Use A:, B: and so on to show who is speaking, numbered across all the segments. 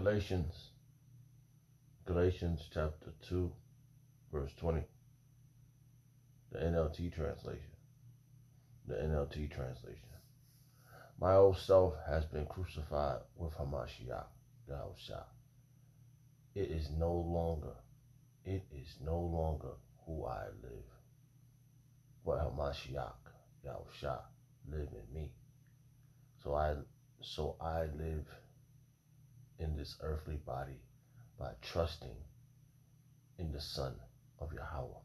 A: Galatians chapter 2, verse 20. The NLT translation. The NLT translation. My old self has been crucified with Hamashiach, Yahawashi. It is no longer who I live, but Hamashiach, Yahawashi, live in me. So I live in this earthly body by trusting in the Son of Yahawah,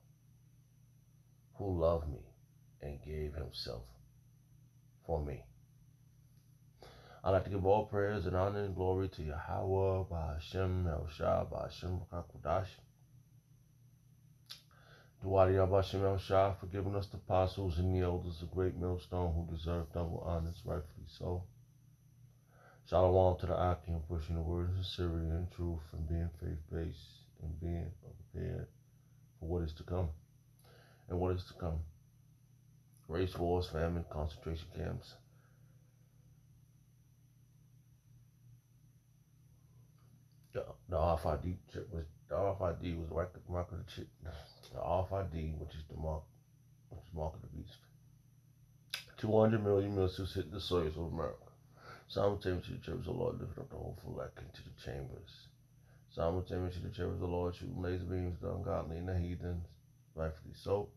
A: who loved me and gave himself for me. I'd like to give all prayers and honor and glory to Yahawah, by Hashem, Yahawashi, by Hashem, Rakakudash. Duwadi Yahawashim Yahawashi for giving us the apostles and the elders, a great millstone who deserve double honors, rightfully so. Shalom to the Akim, pushing the word in sincerity and truth, and being faith-based, and being prepared for what is to come. And what is to come? Race wars, famine, concentration camps. The RFID chip was the mark of the chip. The RFID, which is the mark of the beast. 200 million missiles hit the soils of America. Simultaneously, the chambers of the Lord lifted up the hopeful elect into the chambers. Simultaneously, the chambers of the Lord shooting laser beams at the ungodly and the heathens. Rightfully so.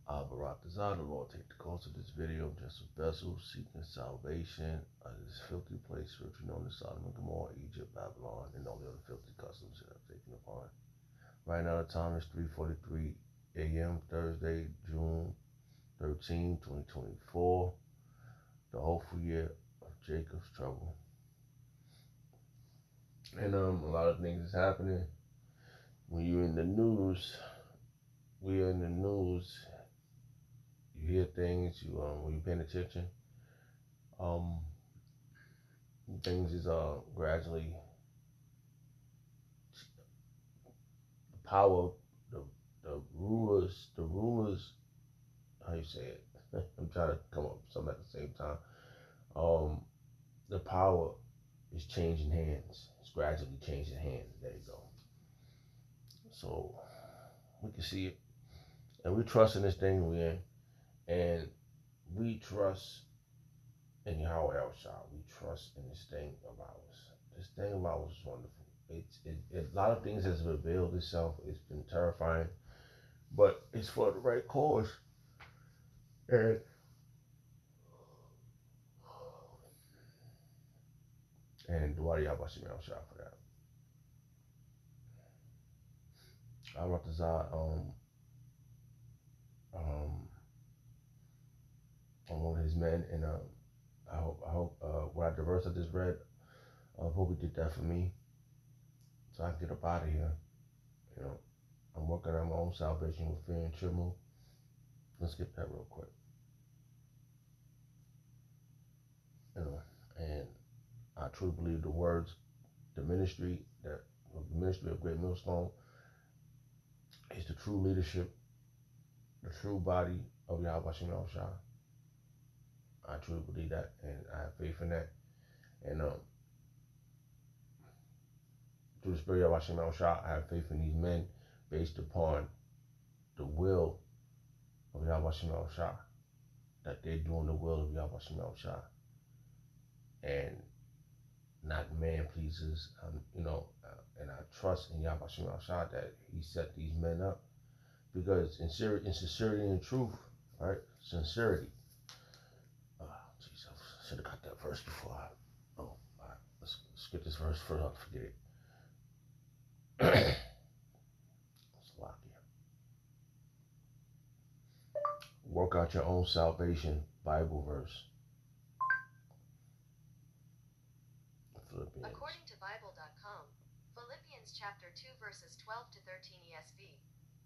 A: Baratazah, the Lord take the course of this video, just a vessel seeking salvation out of this filthy place, spiritually known as Sodom and Gomorrah, Egypt, Babylon, and all the other filthy customs that I've taken upon. Right now, the time is 3:43 a.m., Thursday, June 13, 2024, the hopeful year of Jacob's trouble. And a lot of things is happening. When you're in the news, you hear things, when you're paying attention, things is gradually, the power, the rulers, how you say it? I'm trying to come up with something at the same time. The power is changing hands. It's gradually changing hands. There you go. So we can see it. And we trust in this thing we're in. And we trust in Yahawah Yahawashi. We trust in this thing of ours. This thing of ours is wonderful. A lot of things has revealed itself. It's been terrifying. But it's for the right cause. And Duwadi Yahawashim Yahawashi for that. Baratazah, on one of his men, and I hope when the verse I just read, I hope he did that for me, so I can get up out of here. I'm working on my own salvation with fear and trembling. Let's get that real quick. And I truly believe the words, the ministry of Great Millstone is the true leadership, the true body of Yahawashi Yahawashi. I truly believe that, and I have faith in that. And through the spirit of Yahawashi Yahawashi, I have faith in these men based upon the will of Yahawashi Yahawashi, that they're doing the will of Yahawashi Yahawashi, and not man pleasers. And I trust in Yahawashi Yahawashi that he set these men up, because in sincerity and truth, right? Sincerity. Jeez, I should have got that verse before all right, let's get this verse first. I'll forget it. Slovakia. Work out your own salvation, Bible verse. Philippians.
B: According to Bible.com, Philippians chapter 2 verses 12 to 13 ESV.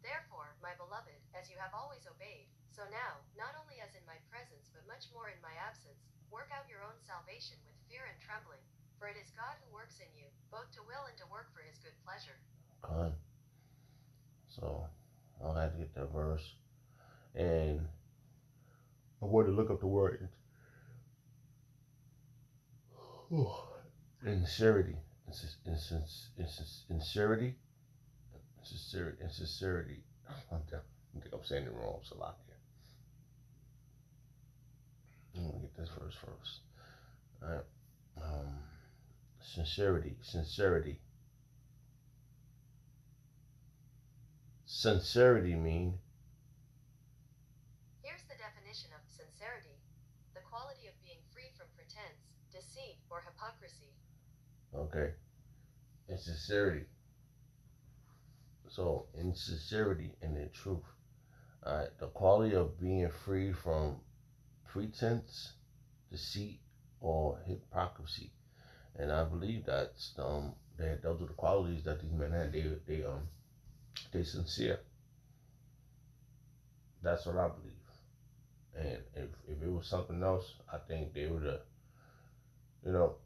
B: Therefore, my beloved, as you have always obeyed, so now, not only as in my presence but much more in my absence, work out your own salvation with fear and trembling, for it is God who works in you, both to will and to work for his good pleasure.
A: God. So, I'll have to get that verse. And I wanted to look up the word in sincerity. sincerity, sincerity. I think I'm saying it wrong, so lock here. I'm gonna get this verse first. All right. Sincerity. Sincerity mean.
B: Here's the definition of sincerity: the quality of being free from pretense, deceit, or hypocrisy.
A: Okay. And sincerity. So in sincerity and in truth. Alright, the quality of being free from pretense, deceit, or hypocrisy. And I believe that's those are the qualities that these men had. They sincere. That's what I believe. And if it was something else, I think they would have, you know,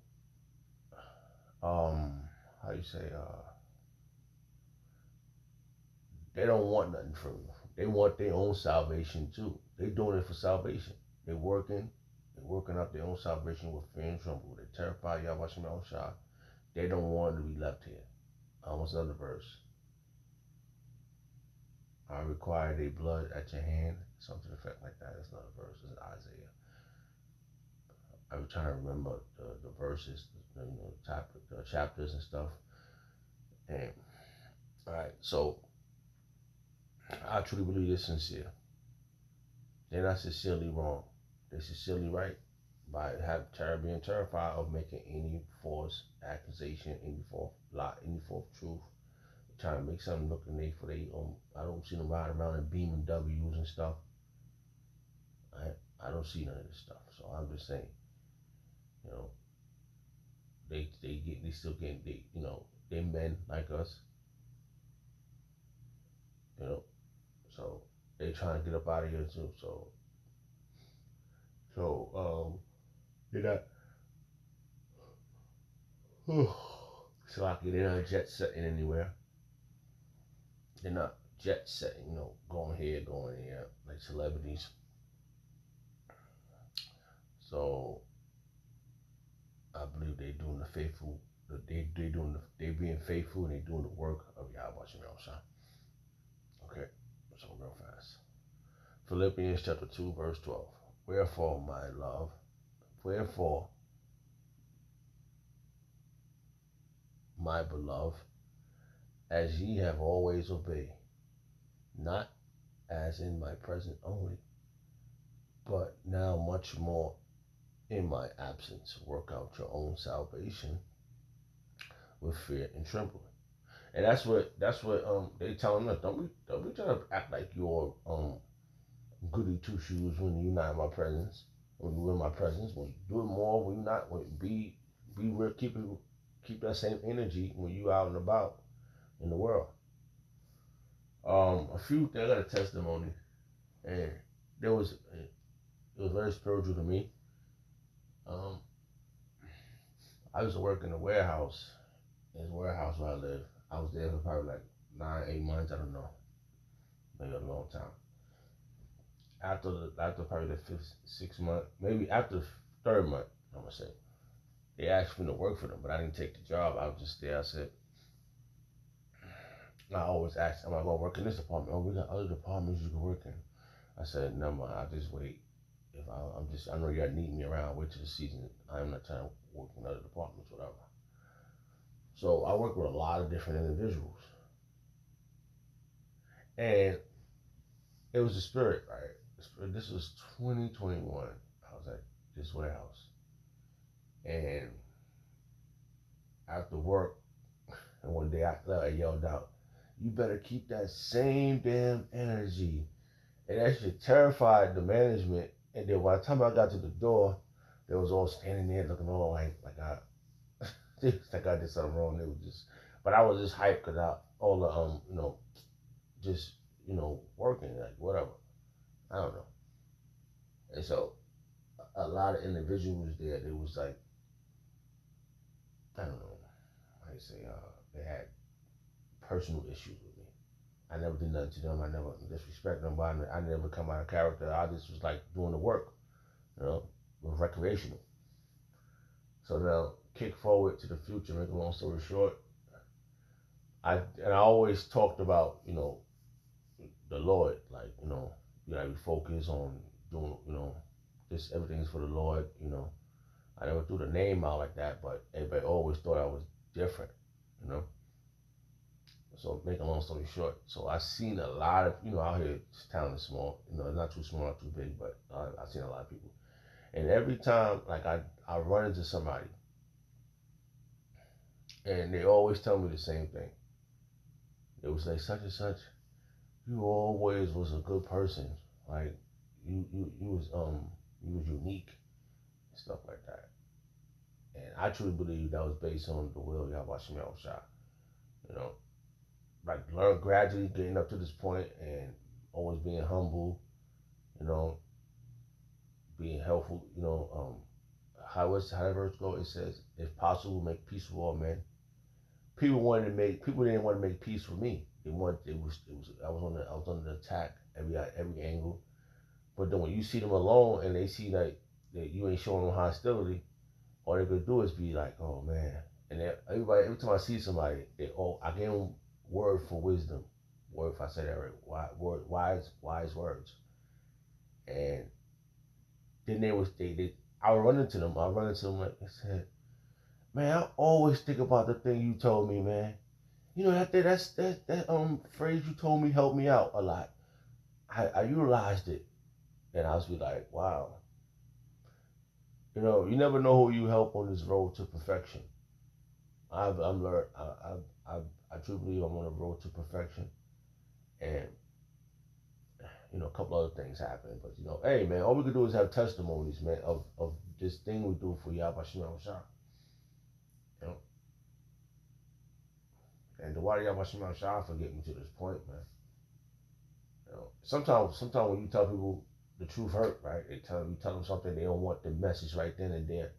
A: how you say, they don't want nothing from you. They want their own salvation too. They doing it for salvation. They working out their own salvation with fear and tremble. They terrified Yahawashi. They don't want to be left here. What's another verse? I require their blood at your hand. Something to the effect like that. That's another verse. It's Isaiah. I was trying to remember the verses, the chapters and stuff. And all right, so I truly believe they're sincere. They're not sincerely wrong. They're sincerely right by being terrified of making any false accusation, any false lie, any false truth. Trying to make something look in they for they I don't see them riding around in BMWs and stuff. I don't see none of this stuff. So I'm just saying, you know, they still getting they men like us, you know. So they trying to get up out of here too. They're not. So they're not jet setting anywhere. They're not jet setting, going here, going here, like celebrities. So I believe they doing the faithful. They being faithful and they doing the work of Yahawashi. Okay, so real fast. Philippians chapter 2, verse 12. Wherefore, my love, wherefore, my beloved, as ye have always obeyed, not as in my present only, but now much more in my absence, work out your own salvation with fear and trembling. And that's what they telling us. Don't be trying to act like you're goody two shoes when you're not in my presence. When you're in my presence, when you do it more, when you're not, be real, keep that same energy when you out and about in the world. I got a testimony, and it was very spiritual to me. I used to work in a warehouse. In the warehouse where I live, I was there for probably like 9, 8 months. I don't know, maybe a long time. After probably the fifth, 6 month, maybe after the third month, I'm gonna say, they asked me to work for them, but I didn't take the job. I was just there. I said, I always ask, am I gonna work in this department? Oh, we got other departments you can work in. I said, no, man, I'll just wait. If I know you gotta need me around. Wait till the season. I'm not trying to work in other departments, whatever. So I work with a lot of different individuals, and it was the spirit, right? This was 2021. I was at this warehouse, and after work, and one day I yelled out, "You better keep that same damn energy." And that shit terrified the management. And then by the time I got to the door, they was all standing there looking all like I like I did something wrong. They was just, but I was just hyped because all the just working like whatever. I don't know. And so a lot of individuals there, they was like, I don't know how you say, they had personal issues with me. I never did nothing to them. I never disrespect them. I never come out of character. I just was like doing the work, with recreational. So now, kick forward to the future. Make a long story short, I always talked about the Lord, like you gotta be focused on doing just everything's for the Lord. I never threw the name out like that, but everybody always thought I was different. You know. So make a long story short, so I seen a lot of out here. This town is small, it's not too small, not too big, but I've seen a lot of people. And every time, like I run into somebody, and they always tell me the same thing. It was like such and such. You always was a good person. Like you was unique and stuff like that. And I truly believe that was based on the will of Yahawashi. You know, like learn gradually getting up to this point and always being humble. You know, being helpful. How that verse go? It says, "If possible, make peace with all men." People didn't want to make peace with me. It was I was under attack every angle. But then when you see them alone and they see that you ain't showing them hostility, all they could do is be like, oh man. And every time I see somebody, I give them word for wisdom. Word, if I say that right, wise words. And then I would run into them. Like I said, man, I always think about the thing you told me, man. That phrase you told me helped me out a lot. I utilized it, and I was be like, wow. You never know who you help on this road to perfection. I'm learned. I truly believe I'm on the road to perfection, and a couple other things happen. But hey man, all we can do is have testimonies, man, of this thing we do for Yahawashi. You know, and the why Yahawashi for getting me to this point, man. Sometimes when you tell people the truth hurt, right? You tell them something, they don't want the message right then and there,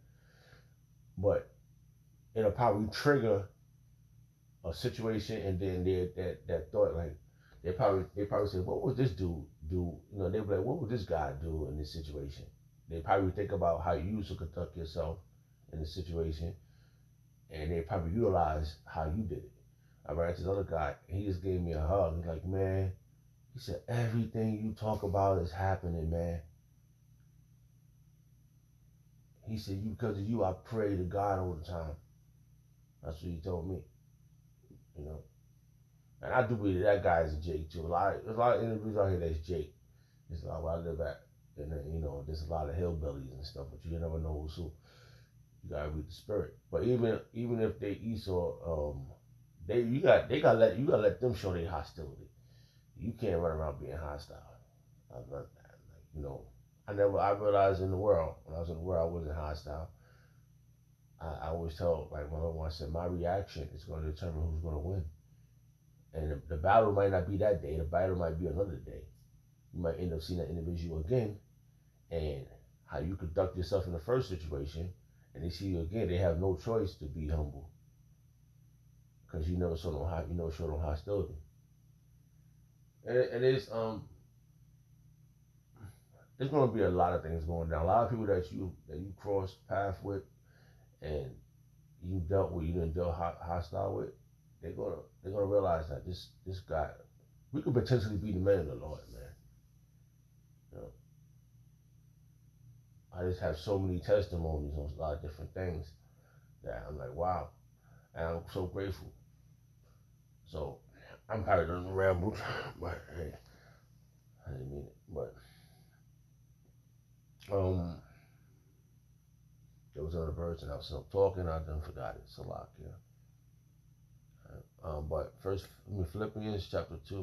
A: but it'll probably trigger a situation, and then that thought, like they probably say, what would this dude do? They'll be like, what would this guy do in this situation? They probably think about how you used to conduct yourself in the situation, and they probably utilize how you did it. I ran to this other guy, and he just gave me a hug. He's like, man, he said, everything you talk about is happening, man. He said, because of you, I pray to God all the time. That's what he told me. You know. And I do believe that guy is a Jake too. There's a lot of interviews out here that's Jake. There's a lot where I live at. And then, there's a lot of hillbillies and stuff, but you never know who's who. You gotta read the spirit. But even if they Esau, you gotta let them show their hostility. You can't run around being hostile. I've learned that. I realized when I was in the world, I wasn't hostile. I always tell, like when I said, my reaction is going to determine who's going to win. And the battle might not be that day. The battle might be another day. You might end up seeing that individual again, and how you conduct yourself in the first situation, and they see you again. They have no choice to be humble, because you never showed them hostility. And there's going to be a lot of things going down. A lot of people that you cross path with, and you didn't deal hostile with, they're gonna realize that this guy, we could potentially be the man of the Lord, man. You know, I just have so many testimonies on a lot of different things that I'm like, wow, and I'm so grateful. So I'm probably done rambled, but hey, I didn't mean it. But there was another verse, and I was still talking. I done forgot it. Salak, yeah. But first, Philippians chapter 2,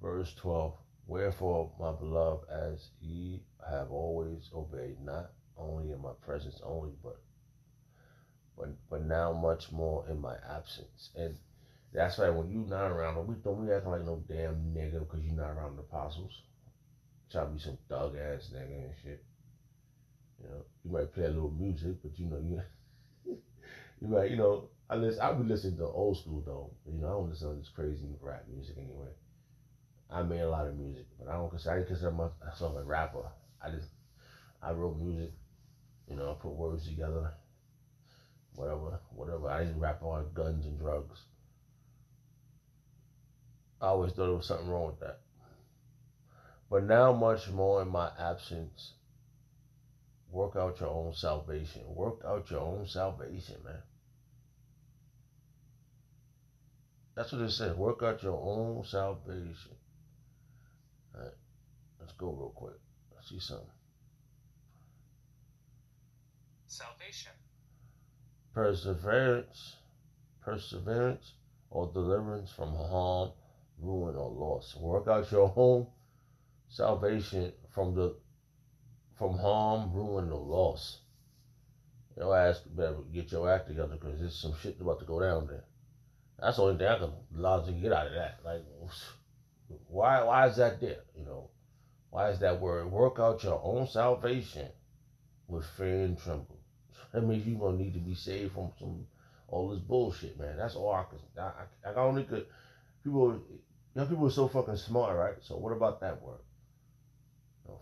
A: verse 12. Wherefore, my beloved, as ye have always obeyed, not only in my presence only, but now much more in my absence. And that's right. When you not around, don't be acting like no damn nigga because you're not around the apostles. Try to be some thug ass nigga and shit. You might play a little music, but you might, I be listening to old school though. I don't listen to this crazy rap music anyway. I made a lot of music, but I ain't consider myself a rapper. I wrote music. You know, I put words together. Whatever. I didn't rap on guns and drugs. I always thought there was something wrong with that. But now, much more in my absence, work out your own salvation. Work out your own salvation, man. That's what it says. Work out your own salvation. All right, let's go real quick. Let's see something.
C: Salvation.
A: Perseverance, or deliverance from harm, ruin, or loss. Work out your own salvation from harm, ruin, or loss. Your ass better get your act together because there's some shit about to go down there. That's the only thing I can logically get out of that. Like, why is that there? You know, why is that word? Work out your own salvation with fear and tremble. That means you're gonna need to be saved from all this bullshit, man. That's all I could. I only could. People, people are so fucking smart, right? So what about that word?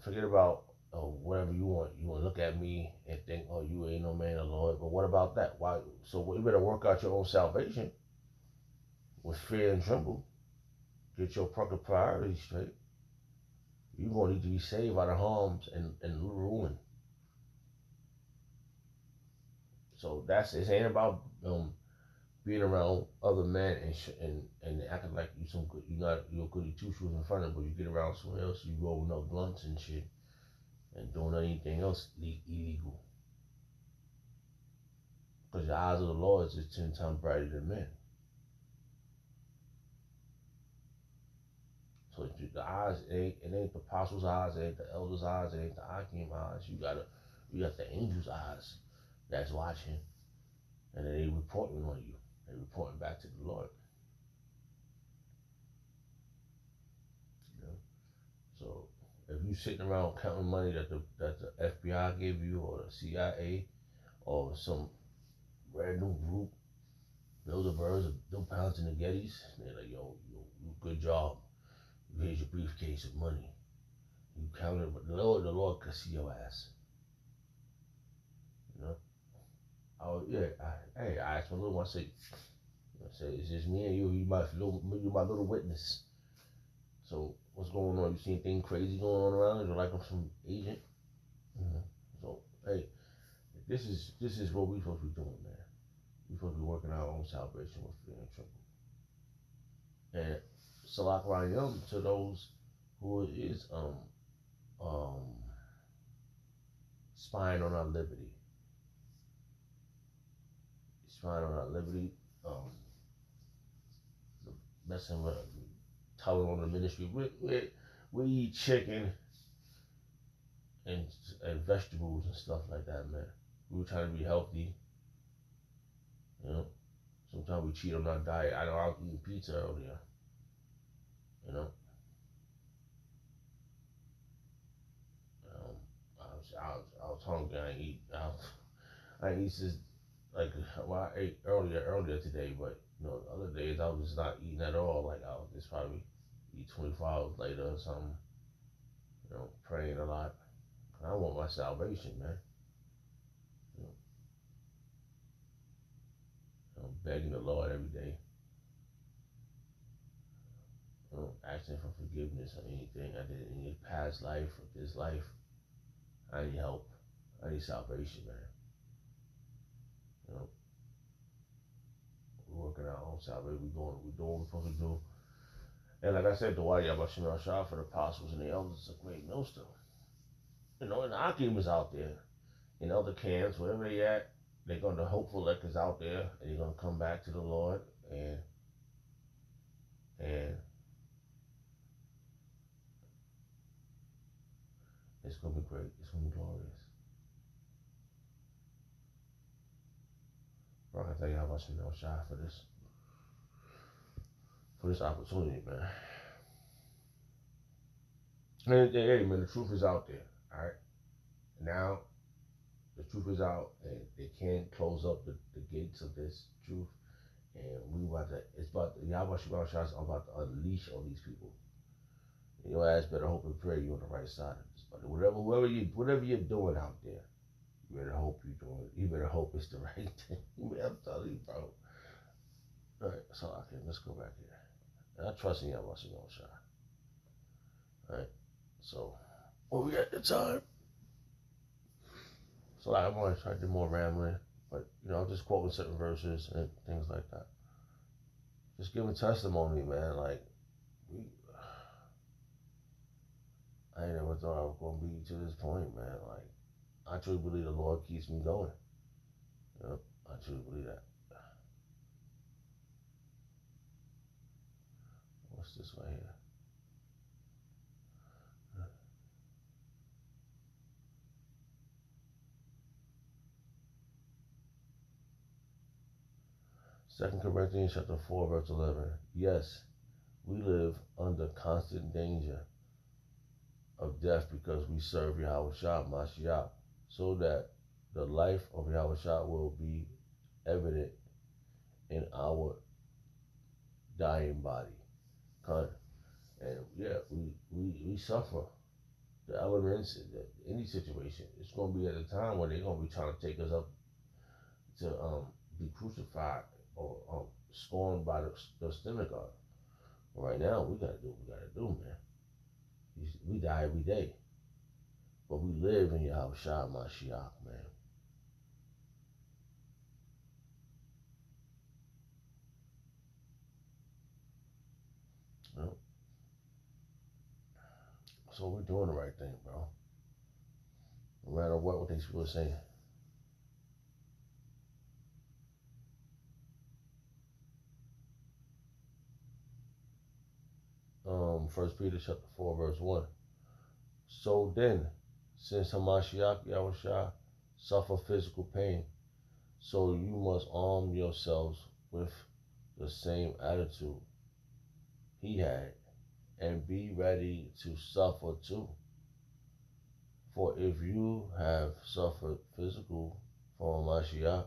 A: Forget about whatever you want. You want to look at me and think, oh, you ain't no man of the Lord. But what about that? Why? So you better work out your own salvation with fear and tremble. Get your fucking priorities straight. You're going to need to be saved out of harms and ruin. So it ain't about being around other men and acting like you're goody two shoes in front of them, but you get around someone else, you rolling up blunts and shit and doing anything else illegal. Because the eyes of the Lord is 10 times brighter than men. So the eyes, it ain't the apostles' eyes, it ain't the elders' eyes, it ain't the Akim eyes. You got the angels' eyes that's watching, and they reporting on you. They reporting back to the Lord. You know? So if you sitting around counting money that the FBI gave you, or the CIA, or some random group, Bilderbergs, or Bill Pounds and the Gettys, they're like, yo, good job. Here's your briefcase of money. You counted, but the Lord could see your ass. You know? I asked my little one, I said, it's just me and you. You my little witness. So what's going on? You see anything crazy going on around? You like I'm some agent? Mm-hmm. So hey, this is what we supposed to be doing, man. We supposed to be working our own salvation with fear and tremble. And Salak Rayam to those who is spying on our liberty. Spying on our liberty, messing with, telling on the ministry. We eat chicken and vegetables and stuff like that, man. We were trying to be healthy. You know, sometimes we cheat on our diet. I know I was eating pizza earlier. You know, I was hungry. I ain't eat since like I ate earlier today, but other days I was just not eating at all. Like I was just probably eat 24 hours later or something. Praying a lot. I want my salvation, man. Begging the Lord every day. Asking for forgiveness or anything I did in any past life or this life. I need help. I need salvation, man. We're working our own salvation. We're doing what we're supposed to do. And like I said, the Wadi Abashim Shah for the apostles and the elders is a great millstone. And the Akim is out there. In other camps, wherever they at, they're going to hopeful is out there, and they're going to come back to the Lord, and it's going to be great. It's going to be glorious. Bro, I tell you how much I'm shy for this opportunity, man. And hey, man, the truth is out there. All right. Now, the truth is out, and they can't close up the gates of this truth. And Yahawashi is about to unleash all these people. And your ass better hope and pray you're on the right side of this. Whatever you're doing out there, you better hope you're doing it. You better hope it's the right thing. I'm telling you, bro. All right, so let's go back here. And I trust in Yahawashi no shot. All right, so when we at the time, so like I'm gonna try to do more rambling, but I'm just quoting certain verses and things like that. Just giving testimony, man. Like we, I ain't never thought I was gonna be to this point, man. Like I truly believe the Lord keeps me going. Yep, I truly believe that. What's this right here? 2 Corinthians chapter 4, verse 11. Yes, we live under constant danger of death because we serve Yahawashi Mashiach, so that the life of Yahawashi will be evident in our dying body. And yeah, we suffer the elements in any situation. It's going to be at a time when they're going to be trying to take us up to be crucified or scorned by the synagogue. But right now, we got to do what we got to do, man. We die every day. But we live in Yahawashi Mashiach, man. Well, so we're doing the right thing, bro. No matter what these people are saying. First Peter chapter 4, verse 1. So then, since Hamashiach Yahawashi suffer physical pain, so you must arm yourselves with the same attitude he had, and be ready to suffer too. For if you have suffered physical for Hamashiach,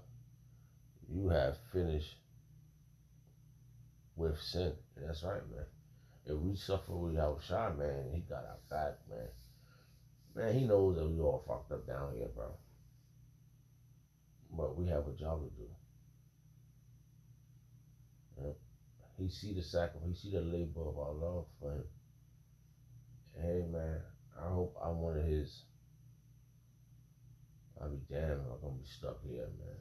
A: you have finished with sin. And that's right, man. If we suffer with Yahawashi, man, he got our back, man. Man, he knows that we all fucked up down here, bro. But we have a job to do. Yeah. He see the sacrifice, he see the labor of our love for him. Hey, man, I hope I'm one of his. I'll be damned if I'm gonna be stuck here, man.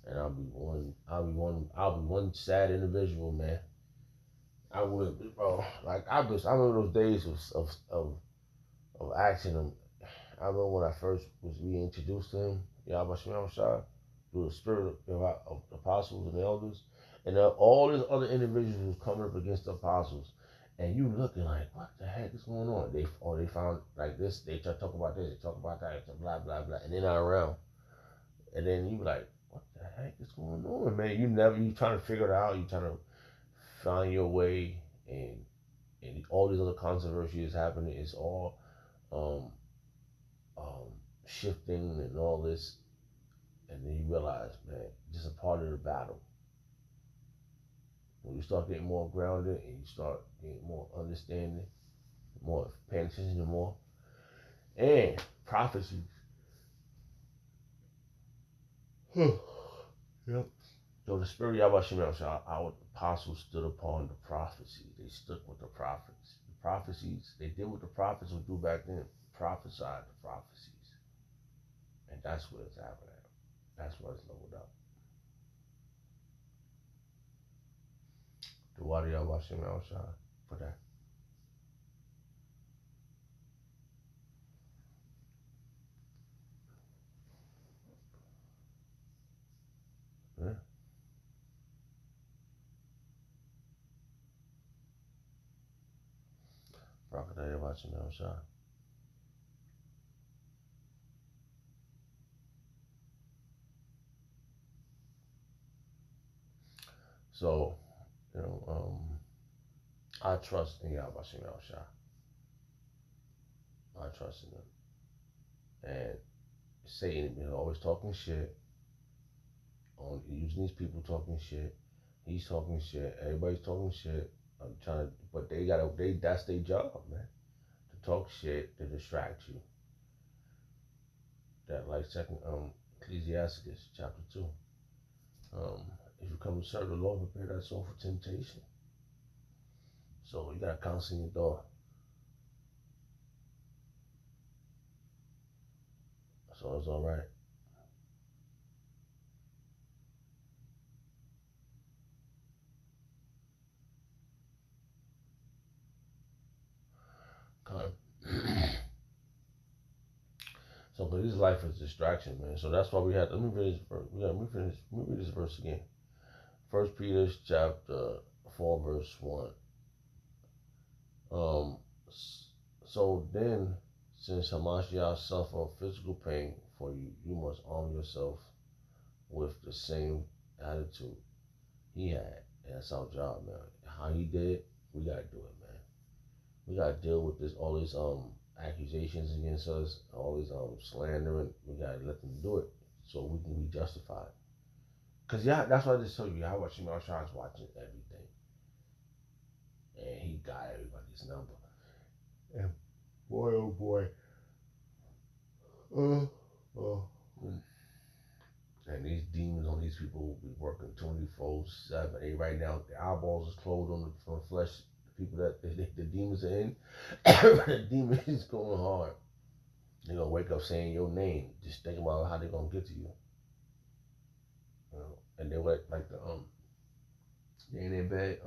A: And I'll be one sad individual, man. I would be, bro. Like I remember those days of asking him. I remember when I first was reintroduced to him, Yahawashi, through the spirit of the apostles and the elders, and all these other individuals was coming up against the apostles, and you looking like, what the heck is going on? They found like this, they try to talk about this, they talk about that, blah blah blah, and they're not around, and then you like, what the heck is going on, man? You trying to figure it out, you trying to find your way, and all these other controversies happening. It's all um, shifting and all this, and then you realize, man, just a part of the battle. When you start getting more grounded and you start getting more understanding, more paying attention to more, and prophecy. Yep. So the spirit of Yahawashi, our apostles stood upon the prophecies. They stuck with the prophets. The prophecies, they did what the prophets would do back then, prophesied the prophecies. And that's where it's happening at. That's where it's leveled up. The water Yahawashi for that. Yeah. Rakata Yahawashi. So, I trust in Yahawashi. I trust in him. And Satan is always talking shit, on using these people talking shit. He's talking shit. Everybody's talking shit. I'm trying to, but that's their job, man. To talk shit to distract you. that, like second Ecclesiasticus chapter 2. If you come to serve the Lord, prepare that soul for temptation. So you gotta counsel your door. So it's all right. Come. So, but his life is distraction, man. So that's why we had. Let me read this verse. Let me finish. Let me read this verse again. First Peter chapter 4, verse 1. Um. So then, since Hamashiach suffered physical pain for you, you must arm yourself with the same attitude he had. And that's our job, man. How he did, we gotta do it, man. We gotta deal with this, all these accusations against us, all these slandering. We gotta let them do it so we can be justified. Cause yeah, that's why I just told you. Yahawashi is watching everything, and he got everybody's number. And boy, oh boy, uh. And these demons on these people will be working 24/7. Hey, right now, the eyeballs is closed on the flesh. The people that the demons are in, the demon is going hard. They're gonna wake up saying your name. Just think about how they're gonna get to you. You know, and they're like the they in their bed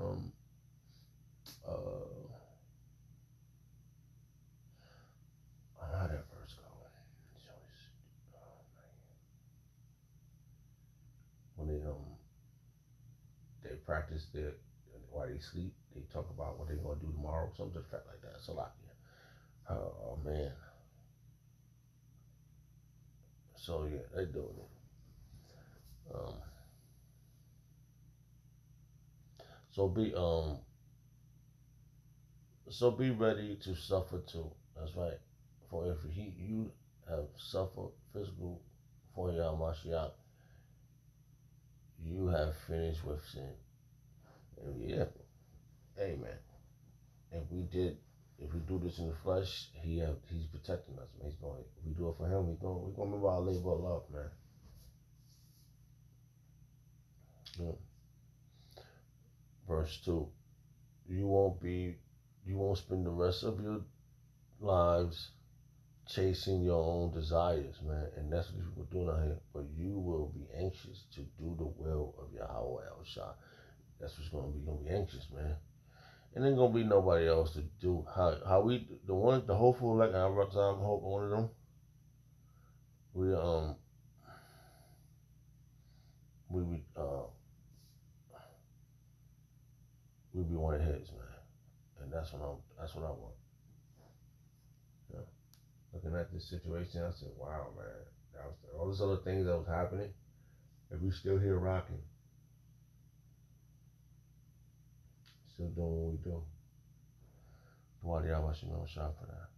A: how that verse go? When they practice their while they sleep, they talk about what they're gonna do tomorrow, something like that. So like, yeah. Oh man. So yeah, they're doing it. Um, so be so be ready to suffer too. That's right. For if you have suffered physical for your Mashiach, you have finished with sin. And yeah, amen. If we do this in the flesh, he's protecting us, man. He's going. If we do it for him, we're gonna remember our labor of love, man. Yeah. Verse 2. You won't spend the rest of your lives chasing your own desires, man. And that's what we're doing out here. But you will be anxious to do the will of Yahawah El Shah. That's what's gonna be. You're gonna be anxious, man. And ain't gonna be nobody else to do how we the hopeful like I wrote down hope one of them. We we be we be one of his, man. And that's what I want. Yeah. Looking at this situation, I said, wow, man, that was all these other things that was happening, and we still here rocking, still doing what we do. Why do y'all want you know shot for that?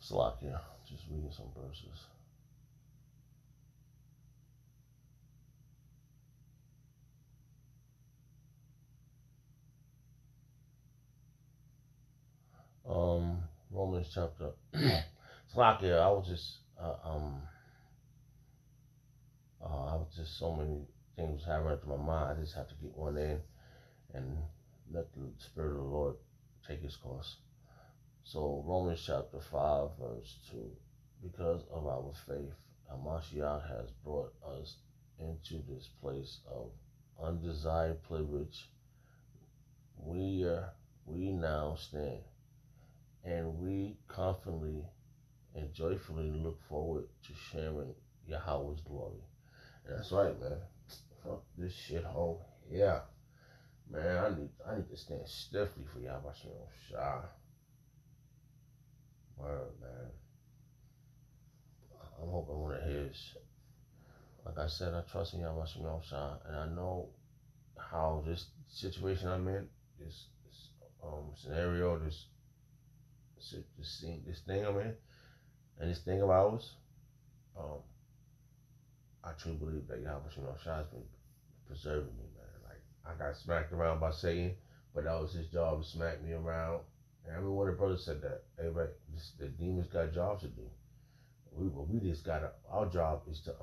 A: Slovakia, just reading some verses. Romans chapter. Slovakia, I was just so many things happening to my mind. I just have to get one in and let the Spirit of the Lord take His course. So Romans chapter 5, verse 2. Because of our faith, Hamashiach has brought us into this place of undesired privilege. We now stand, and we confidently and joyfully look forward to sharing Yahawah's glory. And that's right, man. Fuck this shithole. Yeah. Man, I need to stand stiffly for Yahawashi Shah. Word, man. I'm hoping one of his. Like I said, I trust in Yahawashi Shah, and I know how this situation I'm in, this scenario, this thing I'm in, and this thing of ours, um, I truly believe that Yahawashi Shah has been preserving me, man. Like I got smacked around by Satan, but that was his job to smack me around. And every one of the brothers said that. Hey, right, the demons got jobs to do. We just got our job is to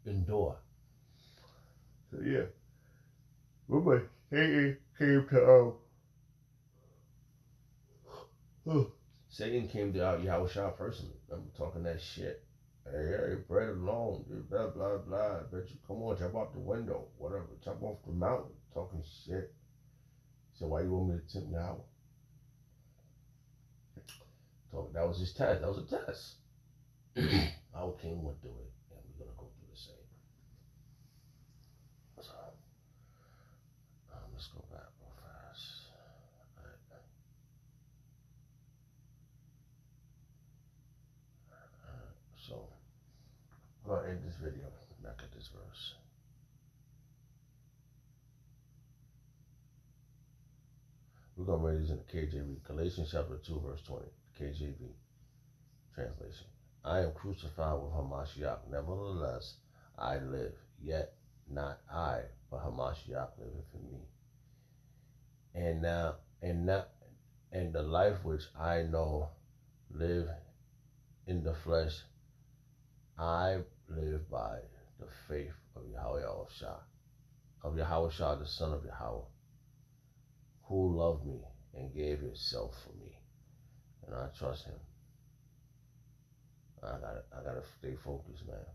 A: endure. So yeah, remember Satan came to Satan came to Yahawashi personally. I'm talking that shit. Hey, bread alone, blah blah blah. I bet you come on, jump out the window, whatever, jump off the mountain, talking shit. So why you want me to tempt Yahweh? So that was his test. That was a test. Our king went through it, and we're gonna go through the same. So let's go back real fast. All right. So I'm gonna end this video back at this verse. We're gonna read this in the KJV, Galatians chapter 2, verse 20, KJV translation. I am crucified with Hamashiach. Nevertheless, I live, yet not I, but Hamashiach liveth in me. And now, and the life which I know live in the flesh, I live by the faith of Yahawashi, the Son of Yahawah, who loved me and gave himself for me. And I trust him. I gotta stay focused, man.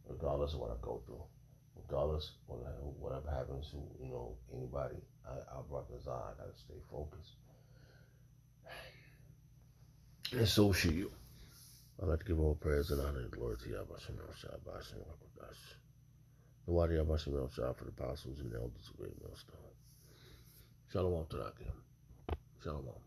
A: Regardless of what I go through. Regardless of whatever happens to, anybody, our brothers are, I gotta stay focused. And so should you. I'd like to give all praise and honor and glory to Yahawashi the Wadi Yahawashi for the apostles and elders of Great Millstone. Shalom to Shalom.